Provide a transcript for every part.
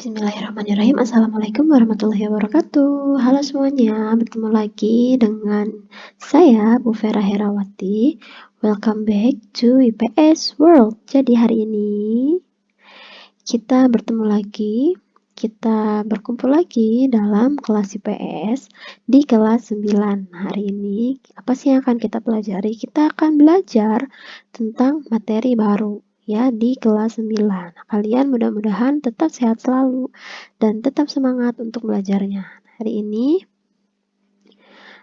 Bismillahirrahmanirrahim. Assalamualaikum warahmatullahi wabarakatuh. Halo semuanya, bertemu lagi dengan saya, Bu Vera Herawati. Welcome back to IPS World. Jadi hari ini kita bertemu lagi, kita berkumpul lagi dalam kelas IPS di kelas 9. Hari ini apa sih yang akan kita pelajari? Kita akan belajar tentang materi baru ya di kelas 9. Kalian mudah-mudahan tetap sehat selalu dan tetap semangat untuk belajarnya. Hari ini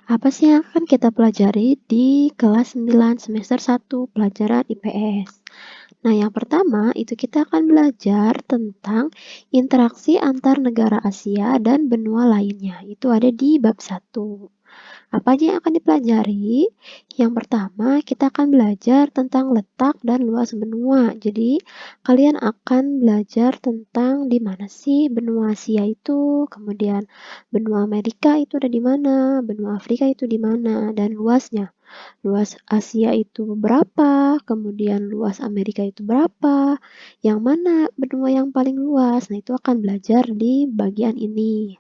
apa sih yang akan kita pelajari di kelas 9 semester 1 pelajaran IPS? Nah, yang pertama itu kita akan belajar tentang interaksi antar negara Asia dan benua lainnya. Itu ada di bab 1. Apa aja yang akan dipelajari? Yang pertama, kita akan belajar tentang letak dan luas benua. Jadi, kalian akan belajar tentang di mana sih benua Asia itu, kemudian benua Amerika itu ada di mana, benua Afrika itu di mana, dan luasnya. Luas Asia itu berapa, kemudian luas Amerika itu berapa, yang mana benua yang paling luas. Nah, itu akan belajar di bagian ini.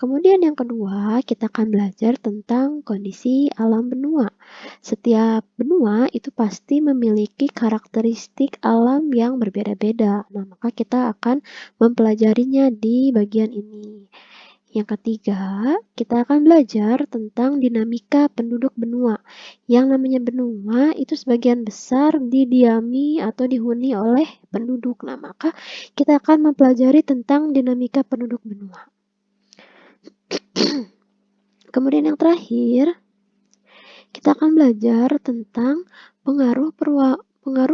Kemudian yang kedua, kita akan belajar tentang kondisi alam benua. Setiap benua itu pasti memiliki karakteristik alam yang berbeda-beda. Nah, maka kita akan mempelajarinya di bagian ini. Yang ketiga, kita akan belajar tentang dinamika penduduk benua. Yang namanya benua itu sebagian besar didiami atau dihuni oleh penduduk. Nah, maka kita akan mempelajari tentang dinamika penduduk benua. Kemudian yang terakhir, kita akan belajar tentang pengaruh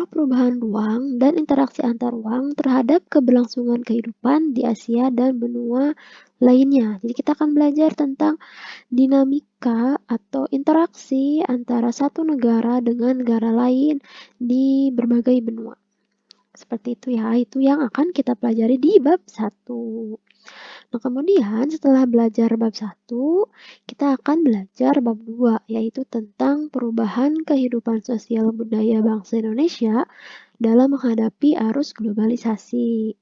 perubahan ruang dan interaksi antar ruang terhadap keberlangsungan kehidupan di Asia dan benua lainnya. Jadi kita akan belajar tentang dinamika atau interaksi antara satu negara dengan negara lain di berbagai benua. Seperti itu ya, itu yang akan kita pelajari di bab 1. Nah, kemudian setelah belajar bab 1, kita akan belajar bab 2, yaitu tentang perubahan kehidupan sosial budaya bangsa Indonesia dalam menghadapi arus globalisasi.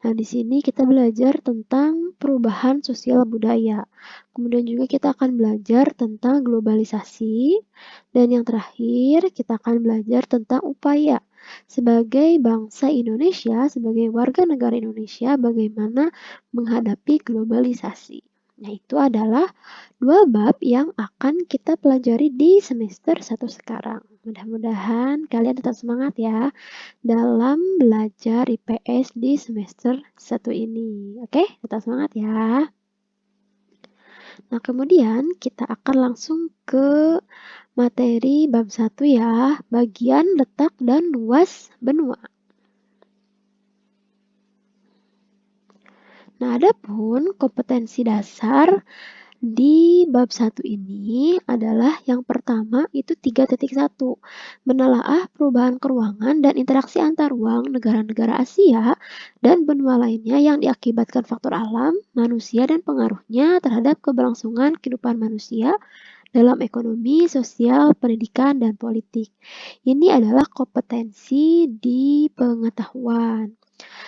Nah, di sini kita belajar tentang perubahan sosial budaya. Kemudian juga kita akan belajar tentang globalisasi. Dan yang terakhir, kita akan belajar tentang upaya sebagai bangsa Indonesia, sebagai warga negara Indonesia, bagaimana menghadapi globalisasi. Nah, itu adalah 2 bab yang akan kita pelajari di semester 1 sekarang. Mudah-mudahan kalian tetap semangat ya dalam belajar IPS di semester 1 ini. Oke, tetap semangat ya. Nah, kemudian kita akan langsung ke materi bab 1 ya, bagian letak dan luas benua. Nah, adapun kompetensi dasar di bab 1 ini adalah yang pertama itu 3.1, menelaah perubahan keruangan dan interaksi antar ruang negara-negara Asia dan benua lainnya yang diakibatkan faktor alam, manusia dan pengaruhnya terhadap keberlangsungan kehidupan manusia dalam ekonomi, sosial, pendidikan, dan politik. Ini adalah kompetensi di pengetahuan.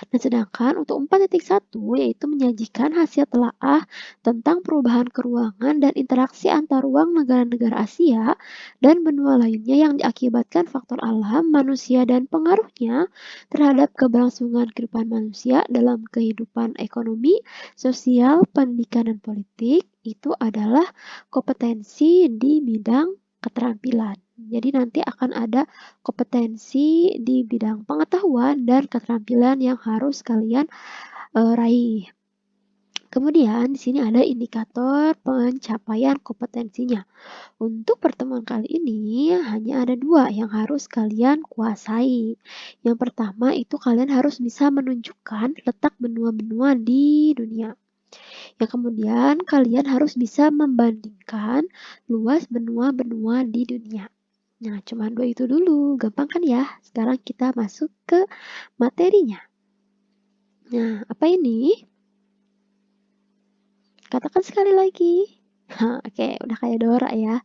Nah, sedangkan untuk 4.1 yaitu menyajikan hasil telaah tentang perubahan keruangan dan interaksi antar ruang negara-negara Asia dan benua lainnya yang diakibatkan faktor alam, manusia, dan pengaruhnya terhadap keberlangsungan kehidupan manusia dalam kehidupan ekonomi, sosial, pendidikan, dan politik, itu adalah kompetensi di bidang keterampilan. Jadi nanti akan ada kompetensi di bidang pengetahuan dan keterampilan yang harus kalian raih. Kemudian di sini ada indikator pencapaian kompetensinya. Untuk pertemuan kali ini hanya ada 2 yang harus kalian kuasai. Yang pertama itu kalian harus bisa menunjukkan letak benua-benua di dunia. Yang kemudian kalian harus bisa membandingkan luas benua-benua di dunia. Nah, cuma 2 itu dulu. Gampang kan ya? Sekarang kita masuk ke materinya. Nah, apa ini? Katakan sekali lagi. Oke, udah kayak Dora ya.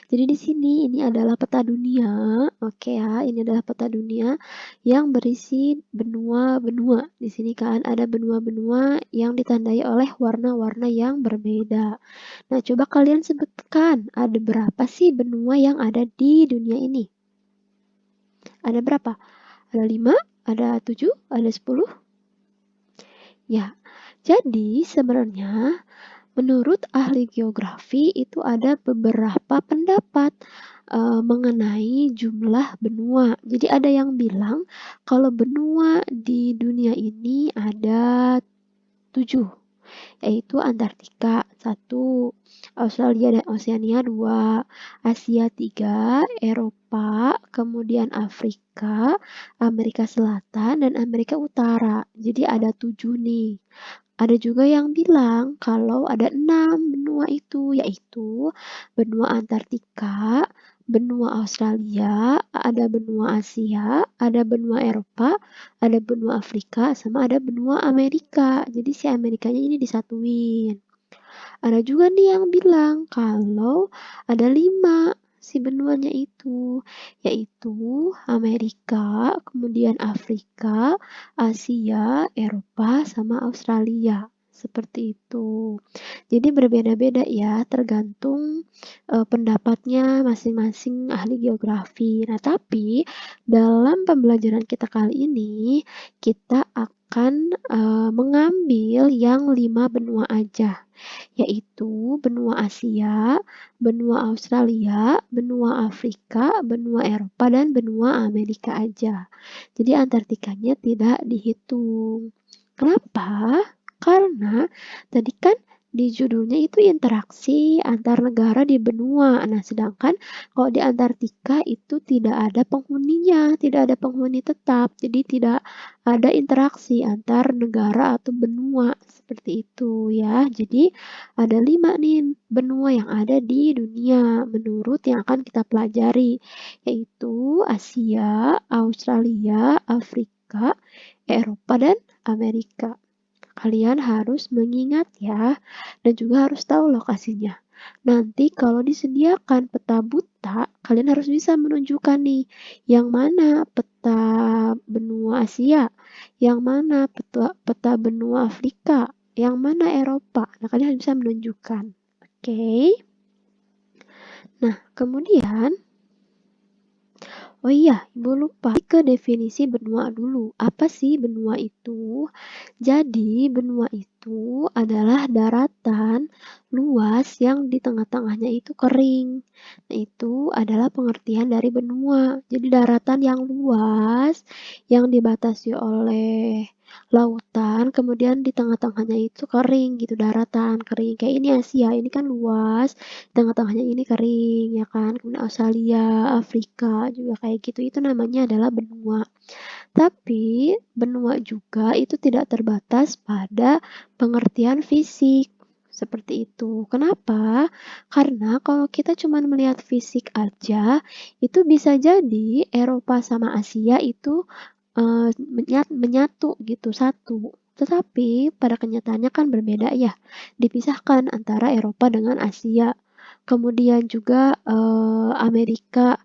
Jadi di sini ini adalah peta dunia, oke ya, ini adalah peta dunia yang berisi benua-benua. Di sini kan ada benua-benua yang ditandai oleh warna-warna yang berbeda. Nah, coba kalian sebutkan ada berapa sih benua yang ada di dunia ini? Ada berapa? Ada 5? Ada 7? Ada 10? Ya, jadi sebenarnya menurut ahli geografi itu ada beberapa pendapat mengenai jumlah benua. Jadi ada yang bilang kalau benua di dunia ini ada 7, yaitu Antartika 1, Australia dan Oceania 2, Asia 3, Eropa, kemudian Afrika, Amerika Selatan, dan Amerika Utara. Jadi ada 7 nih. Ada juga yang bilang kalau ada 6 benua itu, yaitu benua Antartika, benua Australia, ada benua Asia, ada benua Eropa, ada benua Afrika, sama ada benua Amerika. Jadi si Amerikanya ini disatuin. Ada juga nih yang bilang kalau ada 5 si benuanya itu, yaitu Amerika, kemudian Afrika, Asia, Eropa, sama Australia. Seperti itu. Jadi berbeda-beda ya, tergantung pendapatnya masing-masing ahli geografi. Nah, tapi dalam pembelajaran kita kali ini, kita akan mengambil yang 5 benua aja, yaitu benua Asia, benua Australia, benua Afrika, benua Eropa, dan benua Amerika aja. Jadi Antartikanya tidak dihitung. Kenapa? Karena tadi kan di judulnya itu interaksi antar negara di benua. Nah, sedangkan kalau di Antartika itu tidak ada penghuninya, tidak ada penghuni tetap. Jadi tidak ada interaksi antar negara atau benua seperti itu ya. Jadi ada 5 nih benua yang ada di dunia menurut yang akan kita pelajari, yaitu Asia, Australia, Afrika, Eropa, dan Amerika. Kalian harus mengingat ya, dan juga harus tahu lokasinya. Nanti kalau disediakan peta buta, kalian harus bisa menunjukkan nih, yang mana peta benua Asia, yang mana peta benua Afrika, yang mana Eropa. Nah, kalian harus bisa menunjukkan. Oke. Nah, kemudian oh iya, Ibu lupa ke definisi benua dulu. Apa sih benua itu? Jadi, benua itu adalah daratan luas yang di tengah-tengahnya itu kering. Nah, itu adalah pengertian dari benua. Jadi, daratan yang luas yang dibatasi oleh lautan, kemudian di tengah-tengahnya itu kering gitu, daratan kering. Kayak ini Asia, ini kan luas, tengah-tengahnya ini kering ya kan. Kemudian Australia, Afrika juga kayak gitu. Itu namanya adalah benua. Tapi benua juga itu tidak terbatas pada pengertian fisik. Seperti itu. Kenapa? Karena kalau kita cuma melihat fisik aja, itu bisa jadi Eropa sama Asia itu menyatu gitu, satu. Tetapi pada kenyataannya kan berbeda ya, dipisahkan antara Eropa dengan Asia. Kemudian juga Amerika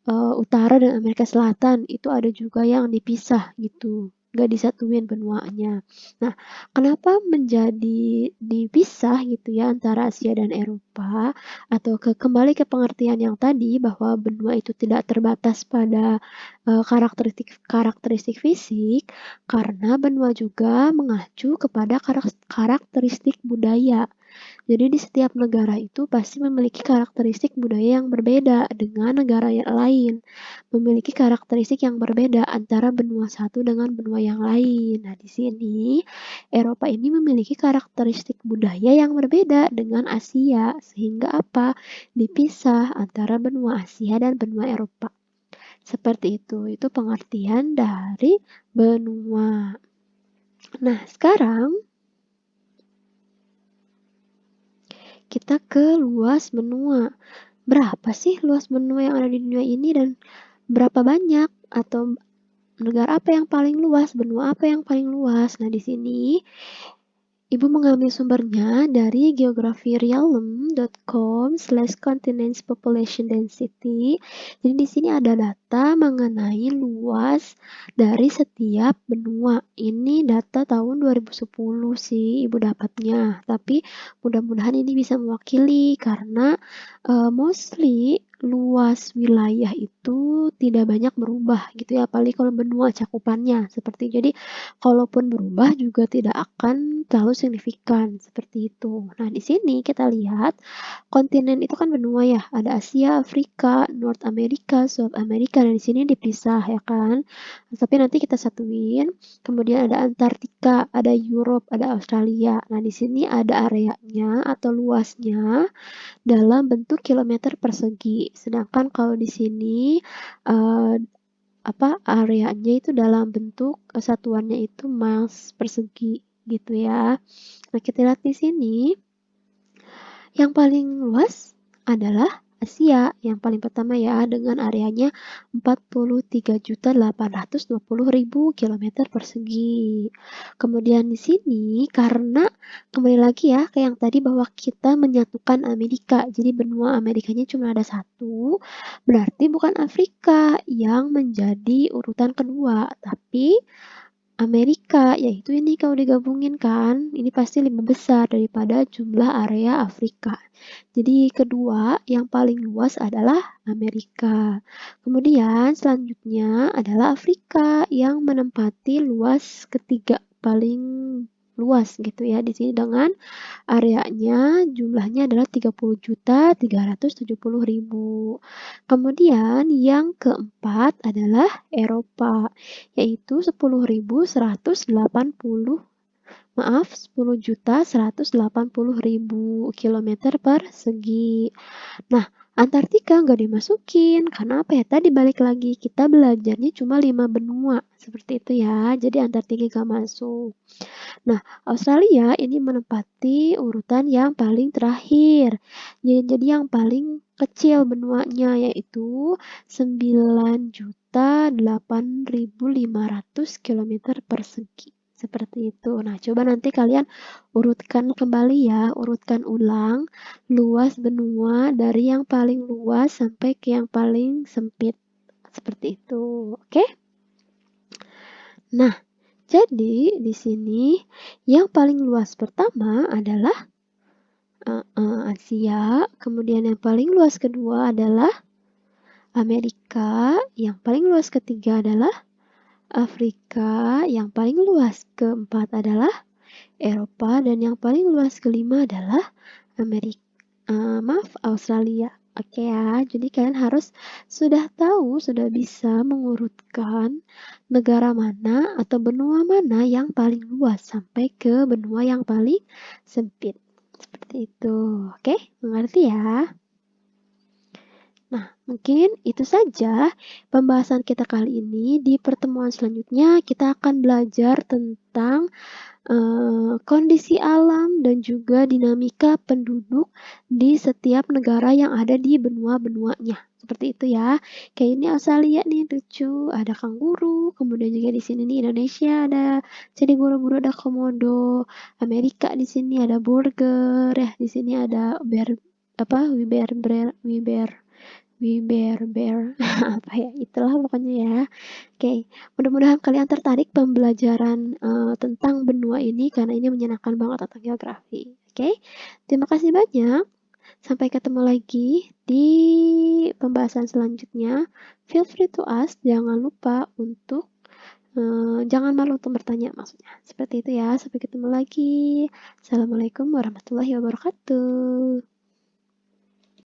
Utara dan Amerika Selatan itu ada juga yang dipisah gitu, nggak disatuin benuanya. Nah, kenapa menjadi dipisah gitu ya antara Asia dan Eropa, atau kembali ke pengertian yang tadi bahwa benua itu tidak terbatas pada karakteristik fisik, karena benua juga mengacu kepada karakteristik budaya. Jadi di setiap negara itu pasti memiliki karakteristik budaya yang berbeda dengan negara yang lain, memiliki karakteristik yang berbeda antara benua satu dengan benua yang lain. Nah, di sini Eropa ini memiliki karakteristik budaya yang berbeda dengan Asia, sehingga apa? Dipisah antara benua Asia dan benua Eropa. Seperti itu pengertian dari benua. Nah, sekarang kita ke luas benua. Berapa sih luas benua yang ada di dunia ini dan berapa banyak atau negara apa yang paling luas, benua apa yang paling luas? Nah, di sini Ibu mengambil sumbernya dari geographyrealm.com/continents population density. Jadi di sini ada data mengenai luas dari setiap benua. Ini data tahun 2010 sih Ibu dapatnya. Tapi mudah-mudahan ini bisa mewakili karena mostly luas wilayah itu tidak banyak berubah gitu ya, apalagi kalau benua cakupannya seperti jadi kalaupun berubah juga tidak akan terlalu signifikan seperti itu. Nah, di sini kita lihat kontinen itu kan benua ya, ada Asia, Afrika, North America, South America, dan di sini dipisah ya kan. Tapi nanti kita satuin. Kemudian ada Antartika, ada Europe, ada Australia. Nah, di sini ada areanya atau luasnya dalam bentuk kilometer persegi. Sedangkan kalau di sini uh, areanya itu dalam bentuk satuannya itu miles persegi gitu ya. Nah, kita lihat di sini yang paling luas adalah Asia, yang paling pertama ya dengan areanya 43.820.000 km persegi. Kemudian di sini karena kembali lagi ya ke yang tadi bahwa kita menyatukan Amerika, jadi benua Amerikanya cuma ada satu, berarti bukan Afrika yang menjadi urutan kedua, tapi Amerika, yaitu ini kalau digabungin kan, ini pasti lebih besar daripada jumlah area Afrika. Jadi kedua yang paling luas adalah Amerika. Kemudian selanjutnya adalah Afrika yang menempati luas ketiga paling luas gitu ya di sini dengan areanya jumlahnya adalah 30.370.000. Kemudian yang keempat adalah Eropa yaitu 10.180.000 kilometer persegi. Nah, Antartika nggak dimasukin karena apa ya? Tadi balik lagi kita belajarnya cuma 5 benua seperti itu ya. Jadi Antartika nggak masuk. Nah, Australia ini menempati urutan yang paling terakhir. Jadi yang paling kecil benuanya yaitu 9.8.500 km persegi. Seperti itu. Nah, coba nanti kalian urutkan kembali ya, urutkan ulang luas benua dari yang paling luas sampai ke yang paling sempit. Seperti itu. Oke? Nah, jadi di sini yang paling luas pertama adalah Asia, kemudian yang paling luas kedua adalah Amerika, yang paling luas ketiga adalah Afrika, yang paling luas keempat adalah Eropa, dan yang paling luas kelima adalah Australia. Oke ya, jadi kalian harus sudah tahu, sudah bisa mengurutkan negara mana atau benua mana yang paling luas sampai ke benua yang paling sempit. Seperti itu. Oke, mengerti ya? Nah, mungkin itu saja pembahasan kita kali ini. Di pertemuan selanjutnya kita akan belajar tentang kondisi alam dan juga dinamika penduduk di setiap negara yang ada di benua-benuanya. Seperti itu ya. Kayak ini Australia nih lucu, ada kanguru, kemudian juga di sini nih Indonesia ada jadi buru-buru ada komodo, Amerika di sini ada burger ya, di sini ada bear bear apa ya itulah pokoknya ya. Oke, mudah-mudahan kalian tertarik pembelajaran tentang benua ini karena ini menyenangkan banget tentang geografi. Oke, terima kasih banyak. Sampai ketemu lagi di pembahasan selanjutnya. Feel free to ask. Jangan lupa untuk jangan malu untuk bertanya maksudnya. Seperti itu ya. Sampai ketemu lagi. Assalamualaikum warahmatullahi wabarakatuh.